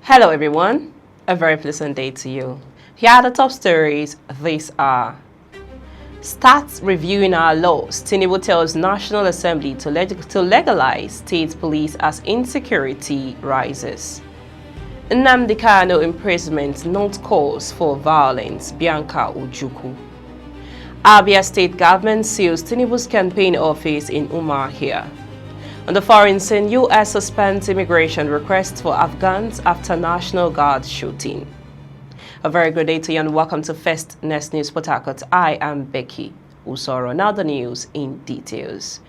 Hello everyone, a very pleasant day to you. Here are the top stories. These are: starts reviewing our laws. Tinubu tells National Assembly to legalize state police as insecurity rises. Nnamdi Kanu imprisonment not cause for violence. Bianca Ojukwu. Abia state government seals Tinubu's campaign office in Umuahia. On the foreign scene, U.S. suspends immigration requests for Afghans after National Guard shooting. A very good day to you and welcome to First Next News Port Harcourt. I am Becky Usoro. Now the news in details.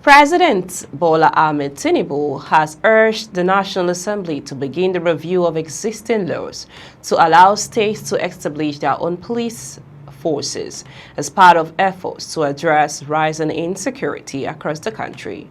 President Bola Ahmed Tinubu has urged the National Assembly to begin the review of existing laws to allow states to establish their own police forces as part of efforts to address rising insecurity across the country.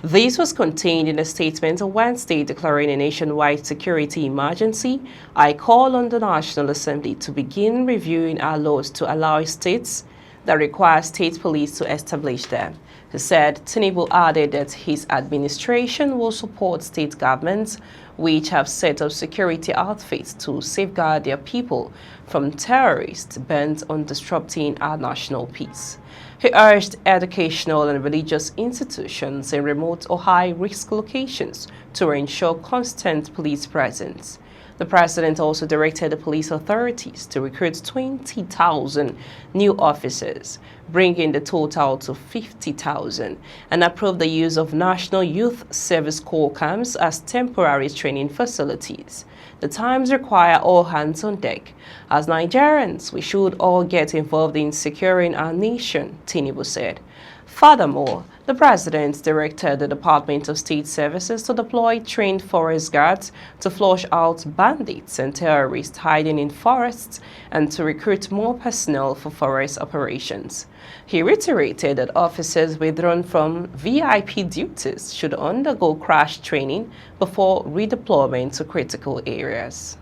This was contained in a statement on Wednesday declaring a nationwide security emergency. I call on the National Assembly to begin reviewing our laws to allow states that require state police to establish them. He said Tinubu added that his administration will support state governments which have set up security outfits to safeguard their people from terrorists bent on disrupting our national peace. He urged educational and religious institutions in remote or high-risk locations to ensure constant police presence. The president also directed the police authorities to recruit 20,000 new officers, bringing the total to 50,000, and approved the use of National Youth Service Corps camps as temporary training facilities. The times require all hands on deck. As Nigerians, we should all get involved in securing our nation, Tinubu said. Furthermore, the president directed the Department of State Services to deploy trained forest guards to flush out bandits and terrorists hiding in forests and to recruit more personnel for forest operations. He reiterated that officers withdrawn from VIP duties should undergo crash training before redeployment to critical areas.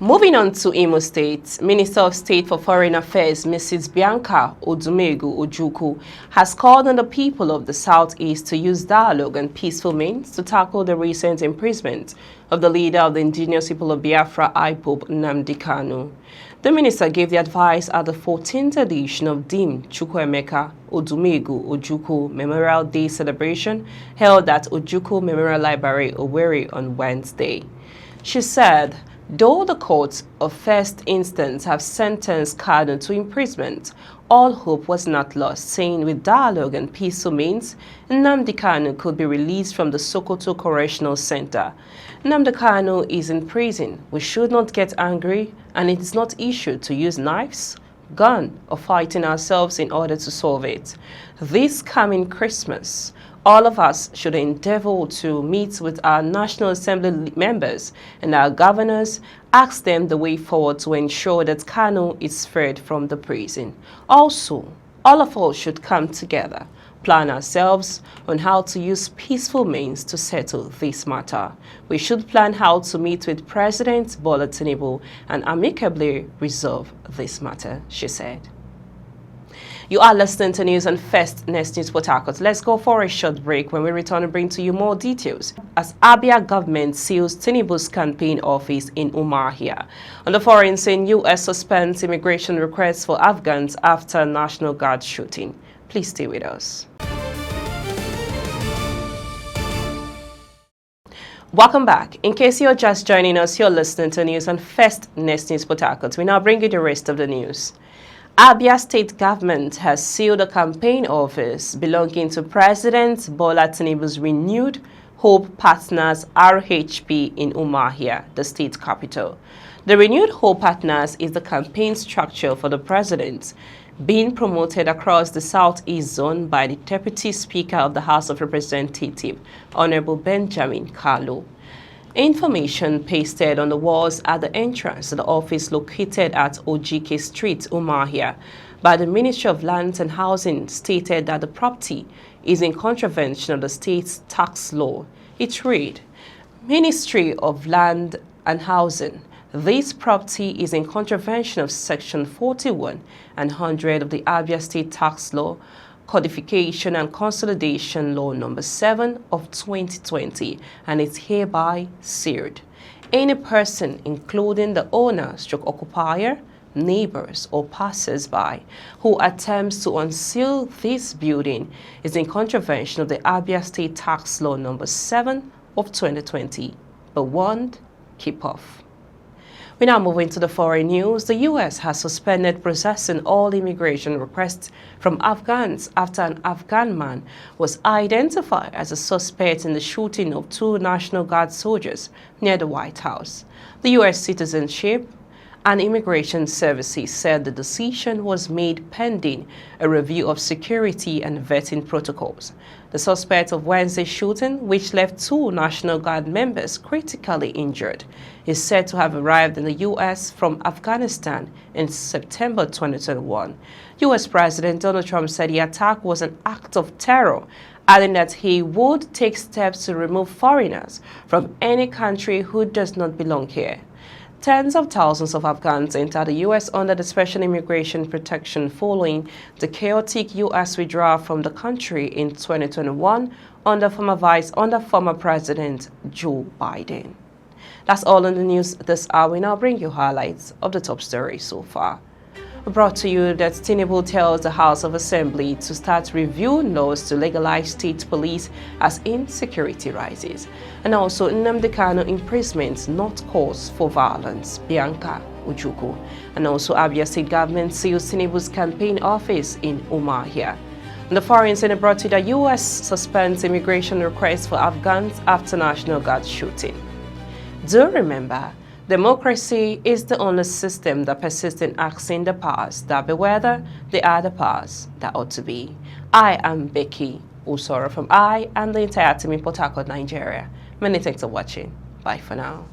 Moving on to Imo State, Minister of State for Foreign Affairs, Mrs. Bianca Ojukwu, has called on the people of the Southeast to use dialogue and peaceful means to tackle the recent imprisonment of the leader of the indigenous people of Biafra, Pope Nnamdi Kanu. The minister gave the advice at the 14th edition of Dim Chukwuemeka Odumegu Ojukwu Memorial Day celebration held at Ojukwu Memorial Library, Owerri on Wednesday. She said, though the courts of first instance have sentenced Kanu to imprisonment, all hope was not lost, saying with dialogue and peaceful means, Nnamdi Kanu could be released from the Sokoto Correctional Center. Nnamdi Kanu is in prison. We should not get angry, and it is not issued to use knives, gun, or fighting ourselves in order to solve it. This coming Christmas, all of us should endeavor to meet with our National Assembly members and our governors, ask them the way forward to ensure that Kanu is freed from the prison. Also, all of us should come together, plan ourselves on how to use peaceful means to settle this matter. We should plan how to meet with President Bola Tinubu and amicably resolve this matter, she said. You are listening to news on First Next News Port Harcourt. Let's go for a short break. When we return and bring to you more details. As Abia government seals Tinubu's campaign office in Umuahia. On the foreign scene, U.S. suspends immigration requests for Afghans after National Guard shooting. Please stay with us. Welcome back. In case you're just joining us, you're listening to news on First Next News Port Harcourt. We now bring you the rest of the news. Abia state government has sealed a campaign office belonging to President Bola Tinubu's renewed Hope Partners RHP in Umuahia, the state capital. The renewed Hope Partners is the campaign structure for the president, being promoted across the Southeast zone by the Deputy Speaker of the House of Representatives, Honorable Benjamin Kalu. Information pasted on the walls at the entrance to the office located at Ojike Street, Umuahia, by the Ministry of Lands and Housing stated that the property is in contravention of the state's tax law. It read, Ministry of Land and Housing, this property is in contravention of Section 41 and 100 of the Abia State Tax Law, Codification and Consolidation Law Number 7 of 2020, and is hereby sealed. Any person, including the owner, occupier, neighbors, or passers-by, who attempts to unseal this building is in contravention of the Abia State Tax Law number 7 of 2020. But warned, keep off. We now move into the foreign news. The U.S. has suspended processing all immigration requests from Afghans after an Afghan man was identified as a suspect in the shooting of 2 National Guard soldiers near the White House. The U.S. Citizenship and Immigration Services said the decision was made pending a review of security and vetting protocols. The suspect of Wednesday's shooting, which left 2 National Guard members critically injured, is said to have arrived in the U.S. from Afghanistan in September 2021. U.S. President Donald Trump said the attack was an act of terror, adding that he would take steps to remove foreigners from any country who does not belong here. Tens of thousands of Afghans entered the U.S. under the special immigration protection following the chaotic U.S. withdrawal from the country in 2021 under former President Joe Biden. That's all in the news this hour. We now bring you highlights of the top stories so far. Brought to you that Tinubu tells the House of Assembly to start reviewing laws to legalize state police as insecurity rises. And also Nnamdi Kanu imprisonment not cause for violence, Bianca Ojukwu. And also Abia state government seals Tinubu's campaign office in Umuahia. And the foreign center brought to you that U.S. suspends immigration requests for Afghans after National Guard shooting. Do remember, democracy is the only system that persists in asking the powers that be whether they are the powers that ought to be. I am Becky Usoro from I and the entire team in Port Harcourt, Nigeria. Many thanks for watching. Bye for now.